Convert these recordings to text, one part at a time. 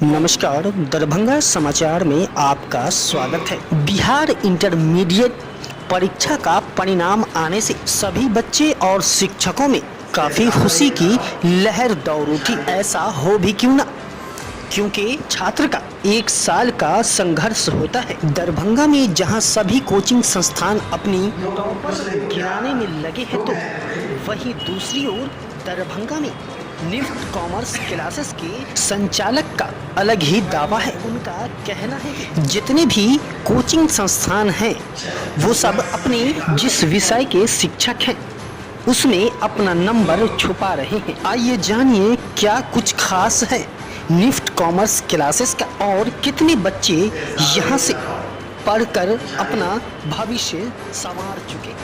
नमस्कार, दरभंगा समाचार में आपका स्वागत है। बिहार इंटरमीडिएट परीक्षा का परिणाम आने से सभी बच्चे और शिक्षकों में काफ़ी खुशी की लहर दौड़ उठी। ऐसा हो भी क्यों ना, क्योंकि छात्र का एक साल का संघर्ष होता है। दरभंगा में जहां सभी कोचिंग संस्थान अपनी टॉपर गिराने में लगे हैं, तो वहीं दूसरी ओर दरभंगा में निफ्ट कॉमर्स क्लासेस के संचालक का अलग ही दावा है। उनका कहना है कि जितने भी कोचिंग संस्थान हैं वो सब अपने जिस विषय के शिक्षक हैं उसमें अपना नंबर छुपा रहे हैं। आइए जानिए क्या कुछ खास है निफ्ट कॉमर्स क्लासेस का और कितने बच्चे यहाँ से पढ़कर अपना भविष्य संवार चुके।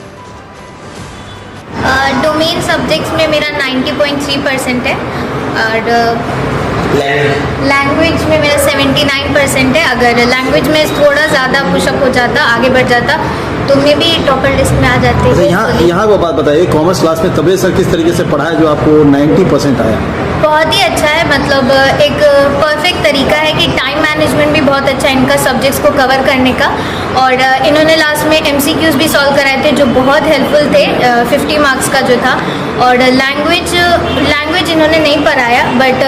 डोमेन सब्जेक्ट्स में मेरा 90.3% है और लैंग्वेज में मेरा 79% है। अगर लैंग्वेज में थोड़ा ज़्यादा पुशअप हो जाता, आगे बढ़ जाता, तो मैं भी टॉपर लिस्ट में आ जाती है। यहाँ वो बात बताइए, कॉमर्स क्लास में तबे सर किस तरीके से पढ़ाया जो आपको 90% आया? बहुत ही अच्छा है, मतलब एक परफेक्ट तरीका है कि टाइम मैनेजमेंट भी बहुत अच्छा है इनका सब्जेक्ट्स को कवर करने का। और इन्होंने लास्ट में MCQs भी सॉल्व कराए थे जो बहुत हेल्पफुल थे, 50 मार्क्स का जो था। और लैंग्वेज इन्होंने नहीं पढ़ाया, बट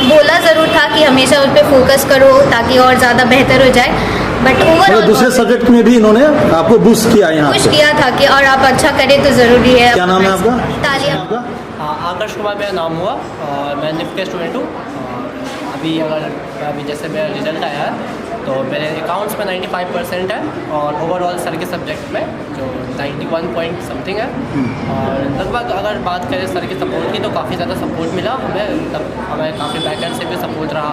बोला ज़रूर था कि हमेशा उस पर फोकस करो ताकि और ज़्यादा बेहतर हो जाए। बट ओवरऑल दूसरे सब्जेक्ट में भी इन्होंने आपको बूस्ट किया, यहाँ पुश किया था कि और आप अच्छा करें तो ज़रूरी है। क्या नाम है आपका? तालिया। आकाश कुमार मेरा नाम हुआ और मैं निफ्ट का स्टूडेंट हूँ। अभी जैसे मेरा रिजल्ट आया है तो मेरे अकाउंट्स में 95% है और ओवरऑल सर के सब्जेक्ट में जो 91 पॉइंट समथिंग है। और लगभग अगर बात करें सर के सपोर्ट की तो काफ़ी ज़्यादा सपोर्ट मिला हमें, मतलब हमें काफ़ी बैकएंड से भी सपोर्ट रहा।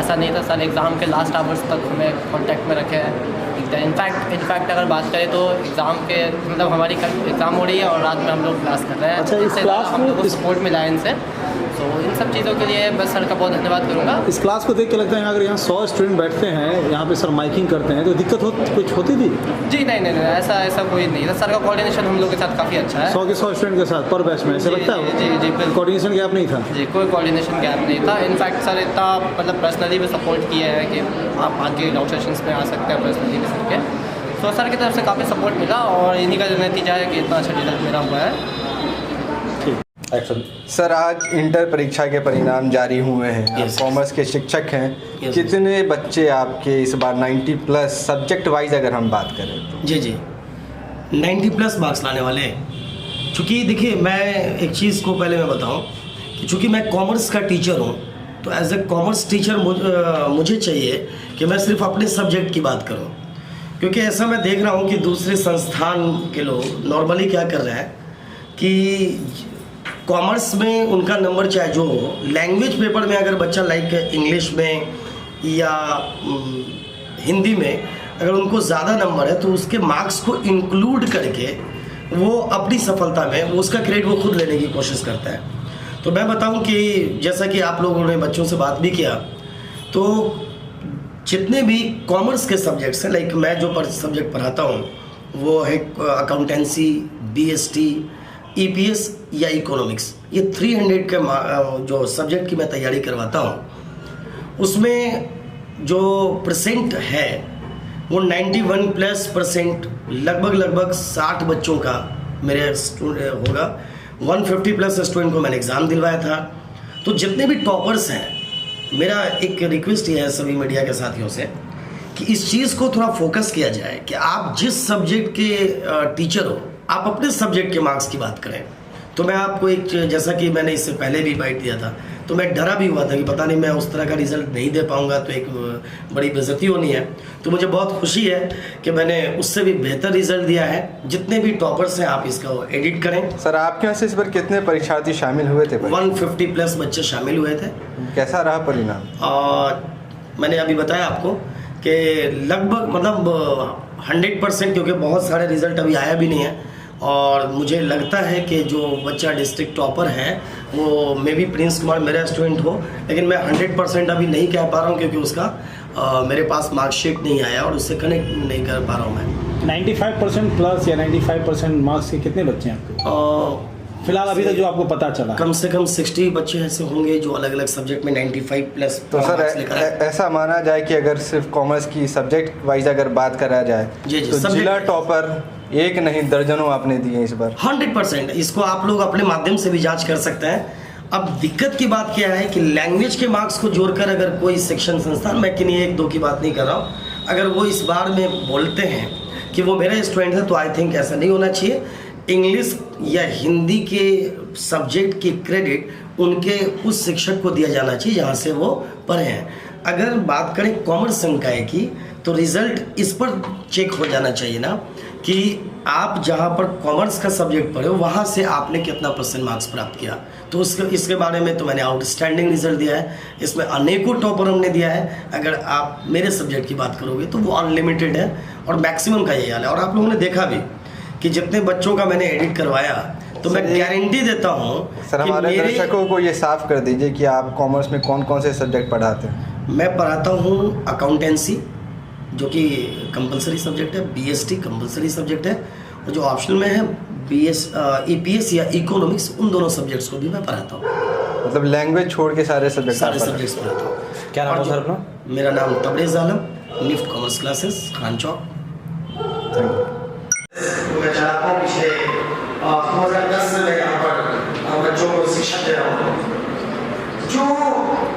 ऐसा नहीं था, सर एग्ज़ाम के लास्ट आवर्स तक हमें कॉन्टैक्ट में रखे हैं। इनफैक्ट अगर बात करें तो एग्ज़ाम के मतलब हमारी एग्ज़ाम हो रही है और रात में हम लोग क्लास कर रहे हैं। अच्छा, इस इससे क्लास हम में लोग को सपोर्ट मिला है इनसे, तो इन सब चीज़ों के लिए मैं सर का बहुत धन्यवाद करूँगा। इस क्लास को देख के लगता है अगर यहाँ 100 स्टूडेंट बैठते हैं, यहाँ पे सर माइकिंग करते हैं तो दिक्कत कुछ होती थी? जी नहीं, ऐसा कोई नहीं था। सर का कोऑर्डिनेशन हम लोग के साथ काफ़ी अच्छा है। 100 के 100 स्टूडेंट के साथ पर बैच में ऐसा लगता है? जी बिल्कुल, कोऑर्डिनेशन गैप नहीं था? जी कोई कोऑर्डिनेशन गैप नहीं था। इनफैक्ट सर इतना मतलब पर्सनली भी सपोर्ट किया है कि आप आगे डाउट सेशंस में आ सकते हैं पर्सनली भी सर के। तो सर की तरफ से काफ़ी सपोर्ट मिला और इन्हीं का नतीजा है कि इतना अच्छा रिजल्ट मेरा हुआ है। सर, आज इंटर परीक्षा के परिणाम जारी हुए हैं। आप कॉमर्स के शिक्षक हैं, कितने बच्चे आपके इस बार 90+ सब्जेक्ट वाइज अगर हम बात करें तो? जी 90+ मार्क्स लाने वाले हैं। चूँकि देखिए, मैं एक चीज़ को पहले मैं बताऊं कि चूँकि मैं कॉमर्स का टीचर हूं, तो एज ए कॉमर्स टीचर मुझे चाहिए कि मैं सिर्फ अपने सब्जेक्ट की बात करूं, क्योंकि ऐसा मैं देख रहा हूं कि दूसरे संस्थान के लोग नॉर्मली क्या कर रहे हैं कि कॉमर्स में उनका नंबर चाहे जो हो, लैंग्वेज पेपर में अगर बच्चा लाइक इंग्लिश में या हिंदी में अगर उनको ज़्यादा नंबर है तो उसके मार्क्स को इंक्लूड करके वो अपनी सफलता में वो उसका क्रेडिट वो खुद लेने की कोशिश करता है। तो मैं बताऊं कि जैसा कि आप लोगों ने बच्चों से बात भी किया, तो जितने भी कॉमर्स के सब्जेक्ट्स हैं, लाइक मैं जो सब्जेक्ट पढ़ाता हूँ वो है अकाउंटेंसी, BST, EPS या इकोनॉमिक्स। ये 300 के जो सब्जेक्ट की मैं तैयारी करवाता हूँ, उसमें जो परसेंट है वो 91+%, लगभग 60 बच्चों का मेरे स्टूडेंट होगा। 150+ स्टूडेंट को मैंने एग्ज़ाम दिलवाया था। तो जितने भी टॉपर्स हैं, मेरा एक रिक्वेस्ट ये है सभी मीडिया के साथियों से कि इस चीज़ को थोड़ा फोकस किया जाए कि आप जिस सब्जेक्ट के टीचर हो, आप अपने सब्जेक्ट के मार्क्स की बात करें। तो मैं आपको एक, जैसा कि मैंने इससे पहले भी बाइट दिया था, तो मैं डरा भी हुआ था कि पता नहीं मैं उस तरह का रिजल्ट नहीं दे पाऊंगा तो एक बड़ी बेइज्जती होनी है। तो मुझे बहुत खुशी है कि मैंने उससे भी बेहतर रिजल्ट दिया है। जितने भी टॉपर्स हैं आप इसका एडिट करें। सर, आपके यहाँ से इस बार कितने परीक्षार्थी शामिल हुए थे? 150+ बच्चे शामिल हुए थे। कैसा रहा परिणाम? और मैंने अभी बताया आपको कि लगभग मतलब 100%, क्योंकि बहुत सारे रिजल्ट अभी आया भी नहीं है। और मुझे लगता है कि जो बच्चा डिस्ट्रिक्ट टॉपर है वो मे बी प्रिंस कुमार मेरा स्टूडेंट हो, लेकिन मैं 100% अभी नहीं कह पा रहा हूँ क्योंकि उसका मेरे पास मार्कशीट नहीं आया और उससे कनेक्ट नहीं कर पा रहा हूँ मैं। 95% प्लस या 95% मार्क्स के कितने बच्चे हैं आपके? फिलहाल अभी तक जो आपको पता चला? कम से कम 60 बच्चे ऐसे होंगे जो अलग अलग सब्जेक्ट में 95 प्लस। तो सर ऐसा माना जाए कि अगर सिर्फ कॉमर्स की सब्जेक्ट वाइज अगर बात करा जाए तो जिला टॉपर एक नहीं दर्जनों आपने दिए इस बार। 100%। इसको आप लोग अपने माध्यम से भी जांच कर सकते हैं। अब दिक्कत की बात क्या है कि लैंग्वेज के मार्क्स को जोड़कर अगर कोई शिक्षण संस्थान, मैं किन्हीं एक दो की बात नहीं कर रहा हूँ, अगर वो इस बार में बोलते हैं कि वो मेरा स्टूडेंट है, तो आई थिंक ऐसा नहीं होना चाहिए। इंग्लिश या हिंदी के सब्जेक्ट की क्रेडिट उनके उस शिक्षक को दिया जाना चाहिए जहाँ से वो पढ़े हैं। अगर बात करें कॉमर्स संकाय की, तो रिजल्ट इस पर चेक हो जाना चाहिए ना कि आप जहाँ पर कॉमर्स का सब्जेक्ट पढ़े हो वहाँ से आपने कितना % मार्क्स प्राप्त किया। तो इसके बारे में तो मैंने आउटस्टैंडिंग रिजल्ट दिया है, इसमें अनेकों टॉपर हमने दिया है। अगर आप मेरे सब्जेक्ट की बात करोगे तो वो अनलिमिटेड है और मैक्सिमम का यही हाल है। और आप लोगों ने देखा भी कि जितने बच्चों का मैंने एडिट करवाया, तो मैं गारंटी देता हूँ सर, हमारे दर्शकों को ये साफ कर दीजिए कि आप कॉमर्स में कौन कौन से सब्जेक्ट पढ़ाते हैं। मैं पढ़ाता हूँ अकाउंटेंसी, जो कि कंपलसरी सब्जेक्ट है, बीएसटी कंपलसरी सब्जेक्ट है, और जो ऑप्शनल में है ईपीएस या इकोनॉमिक्स, उन दोनों सब्जेक्ट्स को भी मैं पढ़ाता हूँ। मतलब लैंग्वेज छोड़ के सारे सब्जेक्ट्स पढ़ाता हूँ। क्या नाम है सर अपना? मेरा नाम तबरेज़ आलम, निफ्ट कॉमर्स क्लासेस, खान चौक। मैं चाहता हूँ पिछले 2010 से मैं यहाँ पर बच्चों को शिक्षा दे रहा हूँ। जो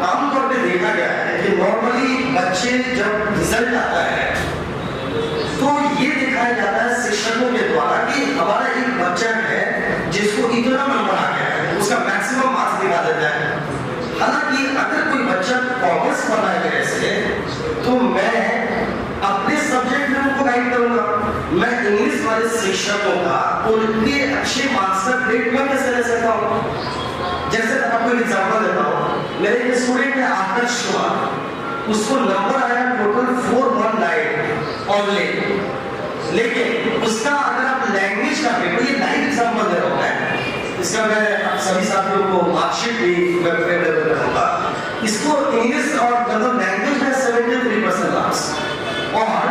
आमतौर पे देखा गया है कि नॉर्मली बच्चे जब रिजल्ट आता है तो ये दिखाया जाता है शिक्षकों के द्वारा कि हमारा एक बच्चा है जिसको इतना नंबर आ गया है, उसका मैक्सिमम मार्क्स दिखा देता है। हालांकि अगर कोई बच्चा कॉमर्स पढ़ा है मेरे से, तो मैं अपने सब्जेक्ट में उनको गाइड करूंगा। मैं इंग्लिश वाले शिक्षकों का उनके अच्छे मार्क्स का ग्रेड मैं कैसे ले सकता हूँ? जैसे मैं आपको एग्जांपल देता हूँ, मेरे एक स्टूडेंट है आकाश कुमार, उसको नंबर आया टोटल 419 ऑनली, लेकिन उसका अगर आप लैंग्वेज का पेपर, ये लाइव एग्जांपल दे रहा हूँ मैं, इसका मैं सभी साथियों को मार्कशीट भी मैं प्रिपेयर करूंगा। इसको इंग्लिश और मतलब लैंग्वेज में 73% मार्क्स, और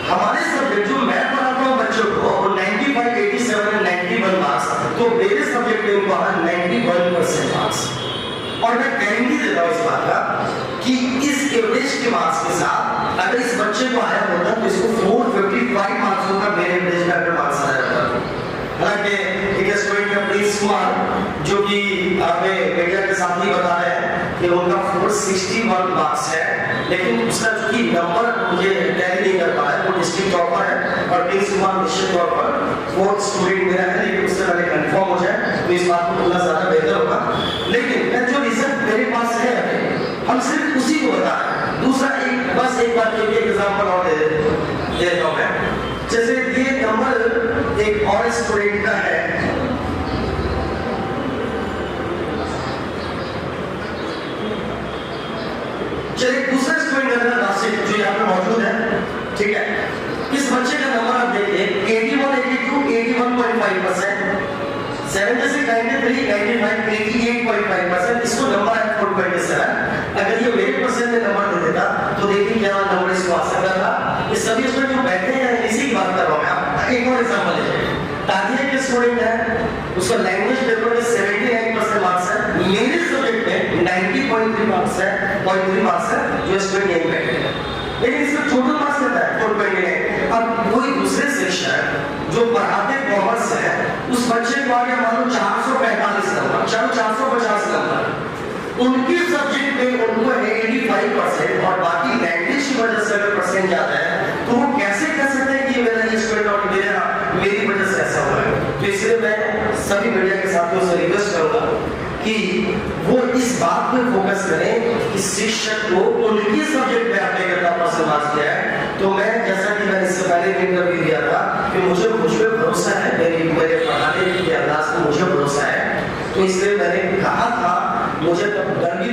हमारे सब्जेक्ट जो मैं पढ़ाता हूँ बच्चों को वो 95, 87 और 91 मार्क्स, तो मेरे सब्जेक्ट में उनको 91% मार्क्स। और मैं गारंटी देता हूँ इस बात का कि इस एवरेज के मार्क्स के साथ अगर इस बच्चे को आया होता तो इसको 455 मार्क्स होगा, मेरे एवरेज का अगर मार्क्स आया होता। हालांकि एक स्टूडेंट है प्रिंस कुमार, जो कि हमें मीडिया के साथ ही बता रहे हैं कि उनका 461 मार्क्स है, लेकिन उसका चूंकि नंबर मुझे टैली नहीं कर पाया, वो डिस्ट्रिक्ट टॉपर है, और प्रिंस कुमार निश्चित तौर पर 4th स्टूडेंट मेरा है, लेकिन उससे पहले कंफर्म हो जाए तो इस बात को थोड़ा ज़्यादा बेहतर होगा। लेकिन जो रिजल्ट मेरे पास है हम सिर्फ उसी को बता रहे हैं। दूसरा बस एक बात के लिए एग्जाम्पल और दे देता हूँ मैं। जैसे ये नंबर एक और स्टूडेंट का है, चलिए दूसरा स्टूडेंट है नासिक, जो यहाँ पे मौजूद है, ठीक है। इस बच्चे का नंबर आप देखिए 81, 82, 81.5%, 76, 93, 95, 88.5%, इसको नंबर है 427। अगर ये मेरे परसेंट में नंबर दे देता तो देखिए क्या नंबर इसको आ सकता था। इस सभी स्टूडेंट जो बैठे हैं इसी की बात कर रहा हूँ मैं। एक और एग्जाम्पल लीजिए, ताजिया के स्टूडेंट है, उसका लैंग्वेज पेपर में 79% मार्क्स है, मेरे सब्जेक्ट में 90.3 मार्क्स है, 0.3 मार्क्स है, जो स्टूडेंट यही बैठे हैं, लेकिन इसका टोटल मार्क्स कितना है 428। अब कोई दूसरे शिक्षक जो पढ़ाते कॉमर्स है, उस बच्चे को आगे मान लो 445 नंबर, चलो 450 नंबर, उनके सब्जेक्ट में उनको 85% और बाकी लैंग्वेज की वजह से अगर परसेंट जाता है तो वो कैसे कह सकते हैं कि मेरा ये स्टूडेंट और मेरी वजह से ऐसा हुआ है। तो इसलिए मैं सभी मीडिया के साथियों से रिक्वेस्ट करूंगा कि वो इस बात पे फोकस करें कि शिक्षक को उनके सब्जेक्ट में आपने कितना परसेंट मार्क्स दिया है। तो मैं जैसा कि मैंने इससे पहले भी इंटरव्यू दिया था कि मुझे भरोसा है, मेरे पढ़ाने के अंदाज में मुझे भरोसा है, तो इसलिए मैंने कहा था, मुझे तब डर